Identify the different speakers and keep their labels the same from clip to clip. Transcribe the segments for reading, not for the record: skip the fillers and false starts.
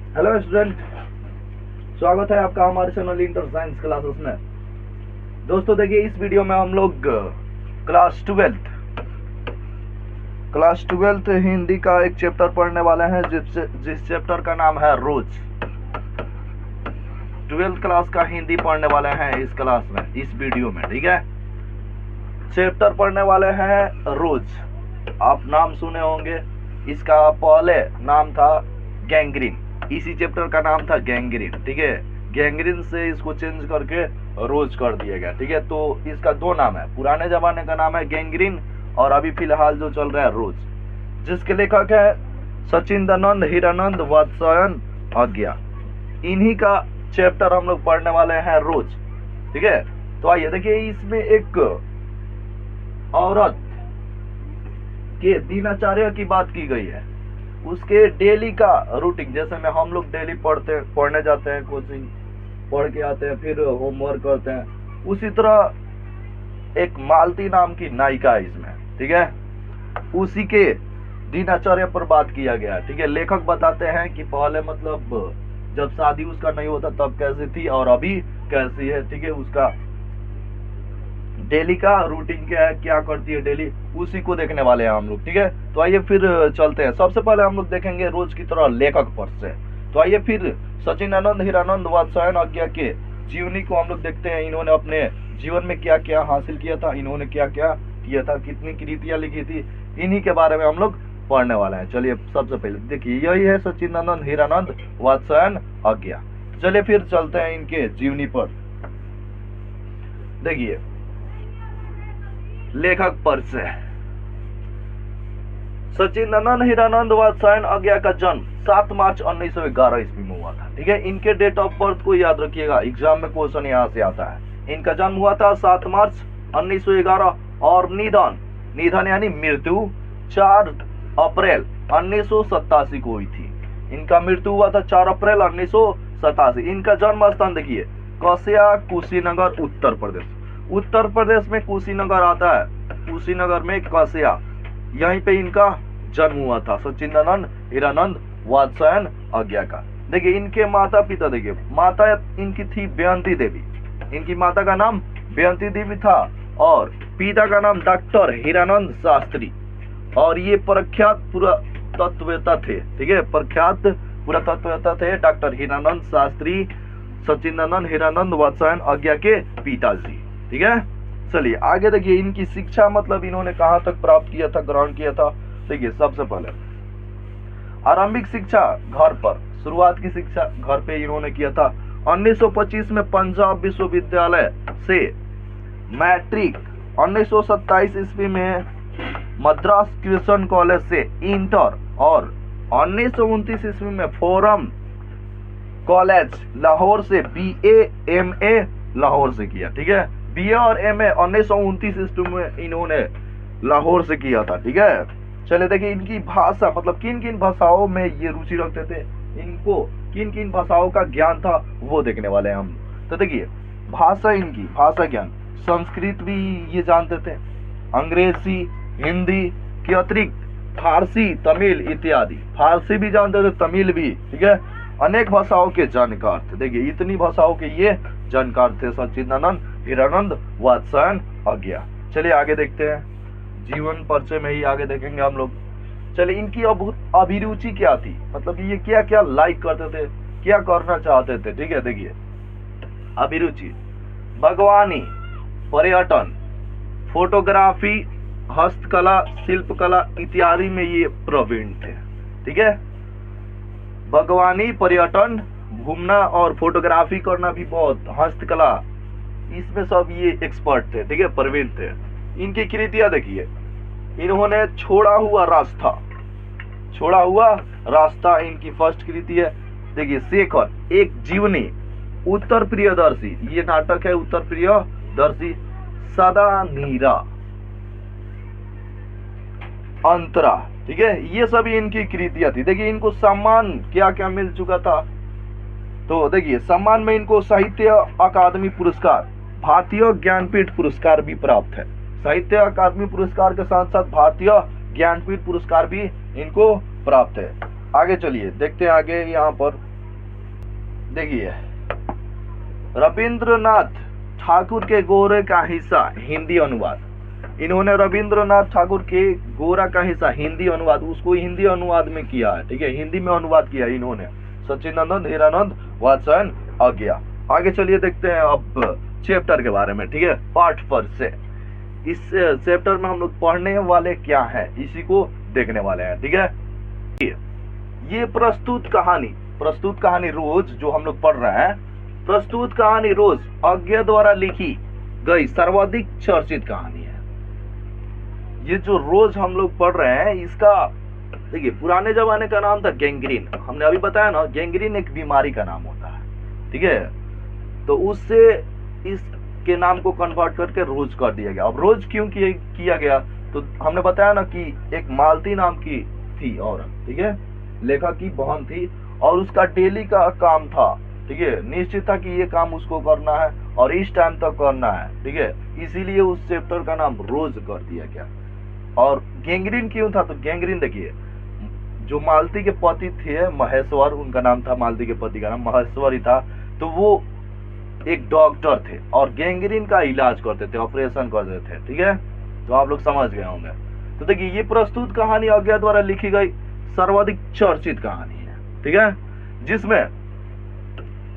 Speaker 1: Hello student, स्वागत है आपका हमारे चैनल इंटर साइंस क्लासेस में। दोस्तों देखिए, इस वीडियो में हम लोग क्लास ट्वेल्थ हिंदी का एक चैप्टर पढ़ने वाले हैं, जिस चैप्टर का नाम है रोज। 12th क्लास का हिंदी पढ़ने वाले हैं इस क्लास में, इस वीडियो में। ठीक है, चैप्टर पढ़ने वाले हैं रोज। आप नाम सुने होंगे, इसका पहले नाम था गैंग्रीन। इसी चैप्टर का नाम था गैंग्रीन। ठीक है, गैंग्रीन से इसको चेंज करके रोज कर दिया गया। ठीक है, तो इसका दो नाम है। पुराने जमाने का नाम है गैंग्रीन और अभी फिलहाल जो चल रहा है रोज, जिसके लेखक है सचिदानंद हीरानंद वात्स्यायन आज्ञा। इन्हीं का चैप्टर हम लोग पढ़ने वाले हैं रोज। ठीक है, तो आइए देखिए, इसमें एक औरत के दिनचर्या की बात की गई है, उसके डेली का रूटीन। जैसे में हम लोग डेली पढ़ने जाते हैं, कोचिंग पढ़ के आते हैं, फिर होमवर्क करते हैं, उसी तरह एक मालती नाम की नायिका है इसमें। ठीक है, उसी के दिनचर्या पर बात किया गया। ठीक है, लेखक बताते हैं कि पहले मतलब जब शादी उसका नहीं होता तब कैसी थी और अभी कैसी है। ठीक है, उसका डेली का रूटीन क्या है, क्या करती है डेली, उसी को देखने वाले हैं हम लोग। ठीक है, तो आइए फिर चलते हैं। सबसे पहले हम लोग देखेंगे रोज की तरह लेखक पर से। तो आइए फिर सचिदानंद हीरानंद वात्स्यायन आज्ञा के जीवनी को हम लोग देखते हैं। इन्होंने अपने जीवन में क्या क्या हासिल किया था, इन्होंने क्या क्या किया था, कितनी कृतियां लिखी थी, इन्हीं के बारे में हम लोग पढ़ने वाले हैं। चलिए सबसे पहले देखिए, यही है सचिदानंद हीरानंद वात्स्यायन आज्ञा। चलिए फिर चलते हैं इनके जीवनी पर। देखिए, लेखक पर से सचिदानंद हीरानंद वात्स्यायन आज्ञा का जन्म 7 मार्च 1911 ईस्वी में हुआ था। ठीक है, इनके डेट ऑफ बर्थ को याद रखिएगा, एग्जाम में क्वेश्चन यहाँ से आता है। इनका जन्म हुआ था 7 मार्च 1911 और निधन यानी मृत्यु 4 अप्रैल 1987 को हुई थी। इनका मृत्यु हुआ था 4 अप्रैल 1987। इनका जन्म स्थान देखिए, कसिया, कुशीनगर, उत्तर प्रदेश। उत्तर प्रदेश में कुशीनगर आता है, कुशीनगर में कसिया, यहीं पे इनका जन्म हुआ था सचिदानंद हीरानंद वात्स्यायन आज्ञा का। देखिए, इनके माता पिता, देखिए माता इनकी थी बेयंती देवी। इनकी माता का नाम बेयंती देवी था और पिता का नाम डॉक्टर हीरानंद शास्त्री, और ये प्रख्यात पुरातत्ववेत्ता थे। ठीक है, प्रख्यात पुरातत्ववेत्ता थे डॉक्टर हीरानंद शास्त्री, सचिदानंद हीरानंद वात्स्यायन आज्ञा के पिताजी। ठीक है, चलिए आगे देखिए, इनकी शिक्षा मतलब इन्होंने कहां तक प्राप्त किया था, ग्रहण किया था। देखिए, सबसे पहले आरंभिक शिक्षा घर पर, शुरुआत की शिक्षा घर पे इन्होंने किया था। 1925 में पंजाब विश्वविद्यालय से मैट्रिक, 1927 ईस्वी में मद्रास क्रिश्चियन कॉलेज से इंटर और 1929 ईस्वी में फोरम कॉलेज लाहौर से बीए एमए लाहौर से किया। ठीक है, बीए और एमए 1929 ईस्वी में इन्होंने लाहौर से किया था। ठीक है, चलिए देखिए, इनकी भाषा मतलब किन किन भाषाओं में ये रुचि रखते थे, इनको किन किन भाषाओं का ज्ञान था वो देखने वाले हैं हम। तो देखिए, भाषा, इनकी भाषा ज्ञान, संस्कृत भी ये जानते थे, अंग्रेजी, हिंदी के अतिरिक्त फारसी, तमिल इत्यादि। फारसी भी जानते थे, तमिल भी। ठीक है, अनेक भाषाओं के जानकार थे। देखिए, इतनी भाषाओं के ये जानकार थे सचिदानंद हीरानंद वात्स्यायन आज्ञा। चलिए आगे देखते हैं, जीवन परिचय में ही आगे देखेंगे हम लोग। चलिए, इनकी अभिरुचि क्या थी, मतलब ये क्या क्या लाइक करते थे, क्या करना चाहते थे। ठीक है, देखिए अभिरुचि, बागवानी, पर्यटन, फोटोग्राफी, हस्तकला, शिल्पकला इत्यादि में ये प्रवीण थे। ठीक है, बागवानी, पर्यटन, घूमना और फोटोग्राफी करना भी बहुत, हस्तकला, इसमें सब ये एक्सपर्ट थे। ठीक है, प्रवीण थे। इनकी कृतियां देखिए, इन्होंने छोड़ा हुआ रास्ता इनकी फर्स्ट कृति है। देखिए, शेखर, एक जीवनी, उत्तर प्रियदर्शी, ये नाटक है उत्तर प्रियदर्शी, सदा नीरा, अंतरा। ठीक है, ये सभी इनकी कृतियां थी। देखिए, इनको सम्मान क्या क्या मिल चुका था। तो देखिए, सम्मान में इनको साहित्य अकादमी पुरस्कार, भारतीय ज्ञानपीठ पुरस्कार भी प्राप्त है। साहित्य अकादमी पुरस्कार के साथ साथ भारतीय ज्ञानपीठ पुरस्कार भी इनको प्राप्त है। आगे चलिए देखते हैं, आगे यहाँ पर देखिए, रविंद्रनाथ ठाकुर के गोरे का हिस्सा हिंदी अनुवाद, इन्होंने रविंद्रनाथ ठाकुर के गोरा का हिस्सा हिंदी अनुवाद, उसको हिंदी अनुवाद में किया है, ठीक है, हिंदी में अनुवाद किया इन्होंने, सच्चिदानंद हीरानंद वात्स्यायन आज्ञा। आगे चलिए देखते हैं अब चैप्टर के बारे में, ठीक है, पार्ट फर्स्ट से। इस चैप्टर में हम लोग पढ़ने वाले क्या है, इसी को देखने वाले हैं, ठीक है। ये प्रस्तुत कहानी रोज जो हम लोग पढ़ रहे हैं, प्रस्तुत कहानी रोज आज्ञा द्वारा लिखी गई सर्वाधिक चर्चित कहानी है। ये जो रोज हम लोग पढ़ रहे हैं, इसका देखिए पुराने जमाने का नाम था गैंग्रीन, हमने अभी बताया ना, गैंग्रीन एक बीमारी का नाम होता है, ठीक है, तो उससे इसके नाम को कन्वर्ट करके रोज कर दिया गया। अब रोज क्यों किया गया, तो हमने बताया ना कि एक मालती नाम की थी औरत, ठीक है, लेखक की बहन थी, और उसका डेली का काम था, ठीक है, निश्चित था कि ये काम उसको करना है और इस टाइम तक करना है, ठीक है, इसीलिए उस चैप्टर का नाम रोज कर दिया गया। और गैंग्रीन क्यों था, तो गैंग्रीन देखिए, जो मालती के पति थे महेश्वर, उनका नाम था, मालती के पति का नाम महेश्वर ही था, तो वो एक डॉक्टर थे और गैंग्रीन का इलाज करते थे, ऑपरेशन करते थे, ठीक है, तो आप लोग समझ गए होंगे। तो देखिए, ये प्रस्तुत कहानी आज्ञा द्वारा लिखी गई सर्वाधिक चर्चित कहानी है, ठीक है, जिसमें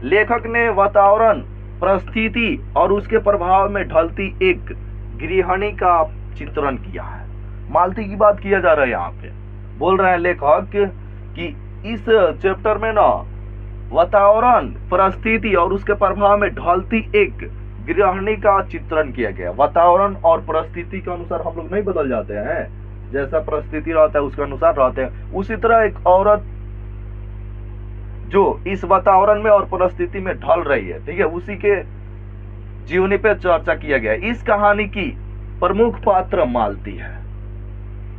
Speaker 1: लेखक ने वातावरण, परिस्थिति और उसके प्रभाव में ढलती एक गृहिणी का चित्रण किया है। मालती की बात किया जा रहा है यहाँ पे, बोल रहे हैं लेखक कि इस चैप्टर में ना वातावरण, परिस्थिति और उसके प्रभाव में ढलती एक गृहिणी का चित्रण किया गया। वातावरण और परिस्थिति के अनुसार हम लोग नहीं बदल जाते हैं, जैसा परिस्थिति रहता है उसके अनुसार रहते हैं, उसी तरह एक औरत जो इस वातावरण में और परिस्थिति में ढल रही है, ठीक है, उसी के जीवनी पे चर्चा किया गया। इस कहानी की प्रमुख पात्र मालती है,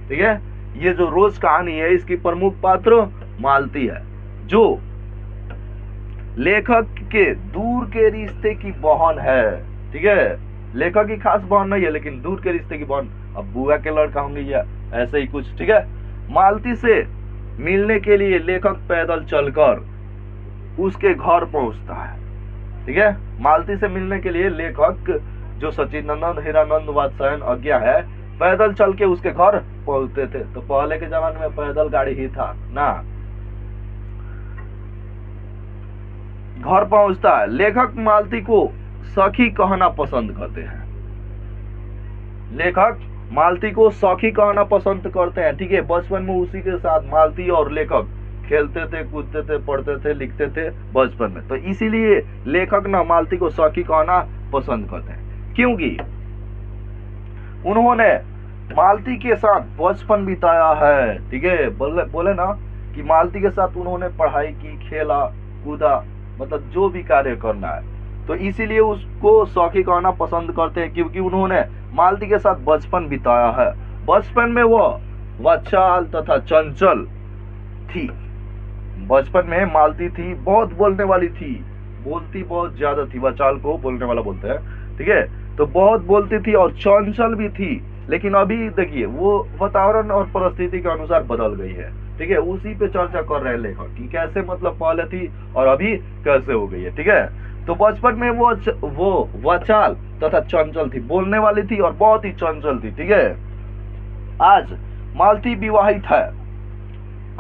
Speaker 1: ठीक है, ये जो रोज कहानी है इसकी प्रमुख पात्र मालती है, जो लेखक के दूर के रिश्ते की बहन है, ठीक है, लेखक की खास बहन नहीं है लेकिन दूर के रिश्ते की बहन, अब बुआ के लड़का होंगे या ऐसे ही कुछ, ठीक है। मालती से मिलने के लिए लेखक पैदल चलकर उसके घर पहुंचता है, ठीक है, मालती से मिलने के लिए लेखक जो सच्चिदानंद हीरानंद वात्स्यायन आज्ञा है, पैदल चल के उसके घर पहुंचते थे। तो पहले के जमाने में पैदल गाड़ी ही था ना। घर पहुंचता है, लेखक मालती को सखी कहना पसंद करते हैं, लेखक मालती को सखी कहना पसंद करते हैं, ठीक है, बचपन में उसी के साथ मालती और लेखक खेलते थे, कूदते थे, पढ़ते थे, लिखते थे बचपन में, तो इसीलिए लेखक ना मालती को सखी कहना पसंद करते हैं, क्योंकि उन्होंने मालती के साथ बचपन बिताया है, ठीक है, बोले ना कि मालती के साथ उन्होंने पढ़ाई की, खेला कूदा, मतलब जो भी कार्य करना है, तो इसीलिए उसको सखी कहना पसंद करते हैं, क्योंकि उन्होंने मालती के साथ बचपन बिताया है। बचपन में वह वाचाल तथा चंचल थी, बचपन में मालती थी, बहुत बोलने वाली थी, बोलती बहुत ज्यादा थी, वाचाल को बोलने वाला बोलते हैं, ठीक है, तो बहुत बोलती थी और चंचल भी थी, लेकिन अभी देखिए वो वातावरण और परिस्थिति के अनुसार बदल गई है, ठीक है, उसी पे चर्चा कर रहे हैं लेखक कि कैसे मतलब पहले थी और अभी कैसे हो गई है, ठीक है। तो बचपन में वो वाचाल तथा चंचल थी, बोलने वाली थी और बहुत ही चंचल थी, ठीक है। आज मालती विवाहित है,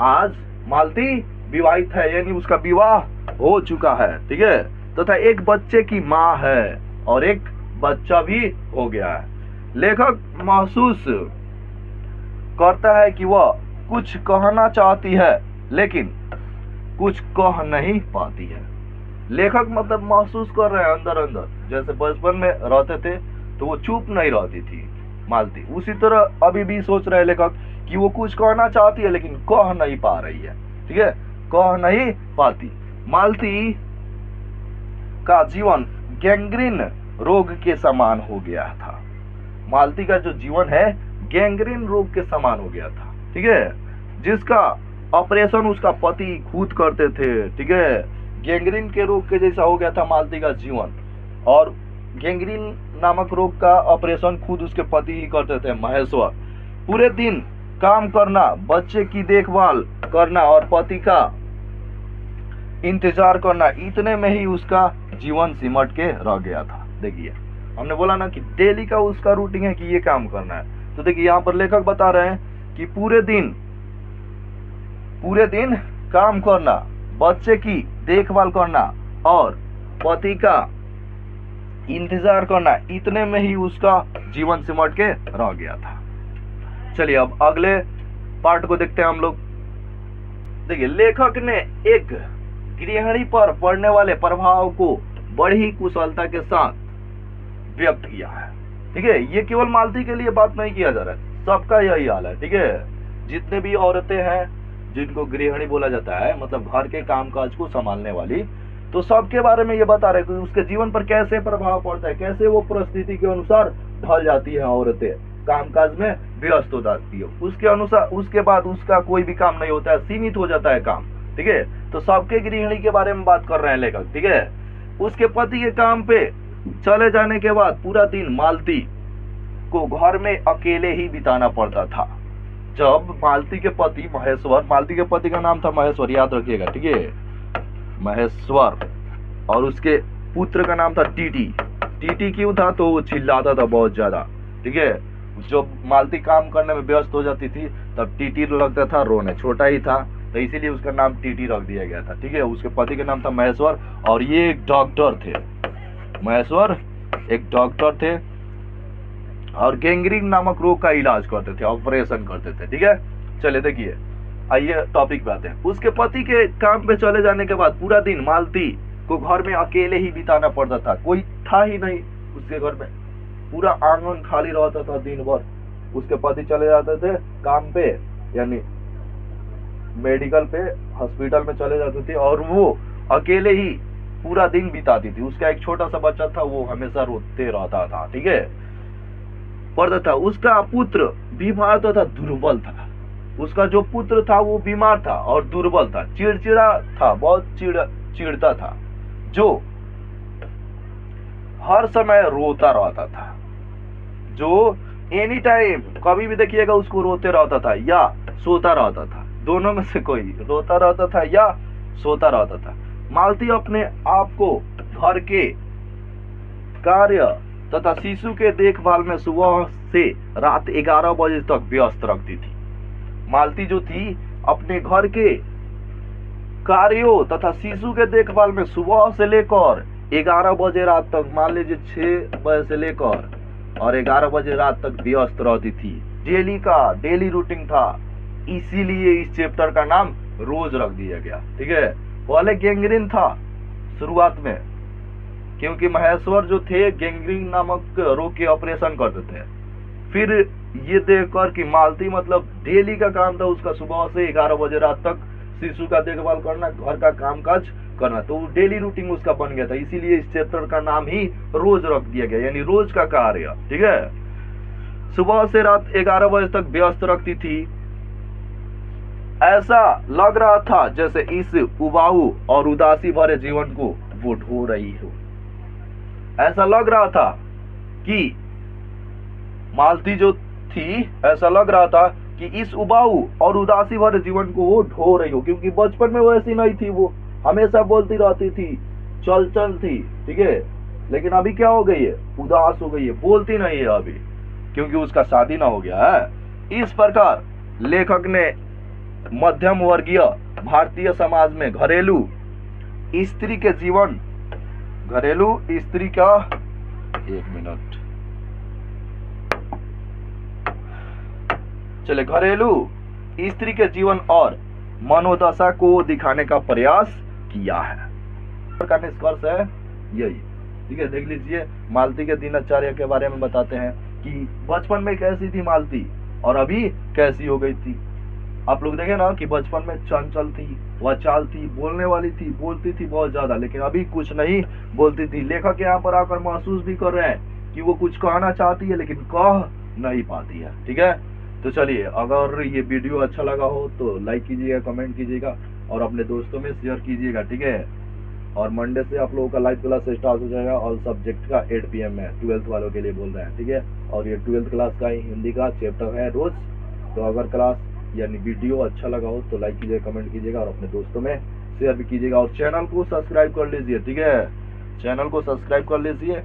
Speaker 1: आज मालती विवाहित है, यानी उसका विवाह हो चुका है, ठीक है, तथा एक बच्चे की माँ है और एक बच्चा भी हो गया है। लेखक महसूस करता है कि वह कुछ कहना चाहती है लेकिन कुछ कह नहीं पाती है। लेखक मतलब महसूस कर रहे हैं अंदर अंदर, जैसे बचपन में रहते थे तो वो चुप नहीं रहती थी मालती, उसी तरह अभी भी सोच रहे लेखक कि वो कुछ कहना चाहती है लेकिन कह नहीं पा रही है, ठीक है, कह नहीं पाती। मालती का जीवन गैंग्रीन रोग के समान हो गया था, मालती का जो जीवन है गैंग्रीन रोग के समान हो गया था, ठीक है, जिसका ऑपरेशन उसका पति खुद करते थे, ठीक है, गैंग्रीन के रोग के जैसा हो गया था मालती का जीवन, और गैंग्रीन नामक रोग का ऑपरेशन खुद उसके पति ही करते थे महेश्वर। पूरे दिन काम करना, बच्चे की देखभाल करना और पति का इंतजार करना, इतने में ही उसका जीवन सिमट के रह गया था। देखिए हमने बोला ना कि डेली का उसका रूटीन है कि ये काम करना है। तो देखिए यहाँ पर लेखक बता रहे हैं कि पूरे दिन काम करना, बच्चे की देखभाल करना और पति का इंतजार करना, इतने में ही उसका जीवन सिमट के रह गया था। चलिए अब अगले पार्ट को देखते हैं हम लोग। देखिए लेखक ने एक गृहिणी पर पड़ने वाले प्रभाव को बड़ी कुशलता के साथ व्यक्त किया है। ठीक है, ये केवल मालती के लिए बात नहीं किया जा रहा है, सबका यही हाल है। ठीक है, जितने भी औरतें हैं जिनको गृहिणी बोला जाता है, मतलब घर के कामकाज को संभालने वाली, तो सबके बारे में ये बता रहे हैं कि उसके जीवन पर कैसे प्रभाव पड़ता है, कैसे वो परिस्थिति के अनुसार ढल जाती है औरतें, कामकाज में व्यस्त हो जाती है, उसके अनुसार उसके बाद उसका कोई भी काम नहीं होता है, सीमित हो जाता है काम। ठीक है, तो सबके गृहिणी के बारे में बात कर रहे हैं लेखक। ठीक है, उसके पति के काम पे चले जाने के बाद पूरा दिन मालती को घर में अकेले ही बिताना पड़ता था। जब मालती के पति महेश्वर, मालती के पति का नाम था महेश्वर, याद रखिएगा। ठीक है, महेश्वर, और उसके पुत्र का नाम था टीटी। टीटी क्यों था? तो वो चिल्लाता था बहुत ज्यादा। ठीक है, जब मालती काम करने में व्यस्त हो जाती थी तब टीटी लगता था रोने, छोटा ही था तो इसीलिए उसका नाम टीटी रख दिया गया था। ठीक है, उसके पति का नाम था महेश्वर और ये एक डॉक्टर थे। महेश्वर एक डॉक्टर थे और गैंग्रीन नामक रोग का इलाज करते थे, ऑपरेशन करते थे। ठीक है, चलिए देखिए, आइए टॉपिक पे आते हैं। उसके पति के काम पे चले जाने के बाद पूरा दिन मालती को घर में अकेले ही बिताना पड़ता था, कोई था ही नहीं उसके घर में, पूरा आंगन खाली रहता था दिन भर। उसके पति चले जाते थे काम पे, यानी मेडिकल पे, हॉस्पिटल में चले जाते थे और वो अकेले ही पूरा दिन बिताती थी। उसका एक छोटा सा बच्चा था, वो हमेशा रोते रहता था। ठीक है, पड़ता था। उसका पुत्र बीमार तो था, दुर्बल था। उसका जो पुत्र था वो बीमार था और दुर्बल था, चिड़चिड़ा था, बहुत चिड़ता था, जो हर समय रोता रहता था, जो एनी टाइम कभी भी देखिएगा उसको रोते रहता था या सोता रहता था, दोनों में से कोई, रोता रहता था या सोता रहता था। मालती अपने आप को घर के कार्य तथा शिशु के देखभाल में सुबह से रात 11 बजे तक व्यस्त रखती थी। मालती जो थी अपने घर के कार्यों तथा शिशु के देखभाल में सुबह से लेकर 11 बजे रात तक, मान लीजिए 6 बजे से लेकर और 11 बजे रात तक व्यस्त रहती थी। डेली रूटीन था, इसीलिए इस चैप्टर का नाम रोज रख दिया गया। ठीक है, पहले गैंग्रीन था शुरुआत में, क्योंकि महेश्वर जो थे गैंग्रीन नामक रोग के ऑपरेशन करते थे। फिर ये देखकर कि मालती मतलब डेली का काम था उसका सुबह से 11 बजे रात तक शिशु का देखभाल करना, घर का कामकाज करना, तो डेली रूटीन उसका बन गया था, इसीलिए इस चैप्टर का नाम ही रोज रख दिया गया, यानी रोज का कार्य। ठीक है, सुबह से रात 11 बजे तक व्यस्त रखती थी। ऐसा लग रहा था जैसे इस उबाऊ और उदासी भरे जीवन को वो ढो रही हो। ऐसा लग रहा था कि मालती जो थी, ऐसा लग रहा था कि इस उबाऊ और उदासी भरे जीवन को वो ढो रही हो, क्योंकि बचपन में वो ऐसी नहीं थी, वो हमेशा बोलती रहती थी, चल थी। ठीक है, लेकिन अभी क्या हो गई है? उदास हो गई है, बोलती नहीं है अभी, क्योंकि उसका शादी ना हो गया है। इस प्रकार लेखक ने मध्यम वर्गीय भारतीय समाज में घरेलू स्त्री का, एक मिनट, चले, घरेलू स्त्री के जीवन और मनोदशा को दिखाने का प्रयास किया है। का निष्कर्ष है यही। ठीक है, देख लीजिए, मालती के दिनचर्या के बारे में बताते हैं कि बचपन में कैसी थी मालती और अभी कैसी हो गई थी। आप लोग देखे ना कि बचपन में चंचल थी, वाचाल थी, बोलने वाली थी, बोलती थी बहुत ज्यादा, लेकिन अभी कुछ नहीं बोलती थी। लेखक यहाँ पर आकर महसूस भी कर रहे हैं कि वो कुछ कहना चाहती है लेकिन कह नहीं पाती है। ठीक है, तो चलिए, अगर ये वीडियो अच्छा लगा हो तो लाइक कीजिएगा, कमेंट कीजिएगा और अपने दोस्तों में शेयर कीजिएगा। ठीक है, और मंडे से आप लोगों का लाइव क्लास स्टार्ट हो जाएगा और सब्जेक्ट का 8 PM में 12th वालों के लिए बोल रहे हैं। ठीक है, और ये 12th क्लास का ही हिंदी का चैप्टर है रोज। तो अगर क्लास यानी वीडियो अच्छा लगा हो तो लाइक कीजिएगा, कमेंट कीजिएगा और अपने दोस्तों में शेयर भी कीजिएगा और चैनल को सब्सक्राइब कर लीजिए, ठीक है, चैनल को सब्सक्राइब कर लीजिए।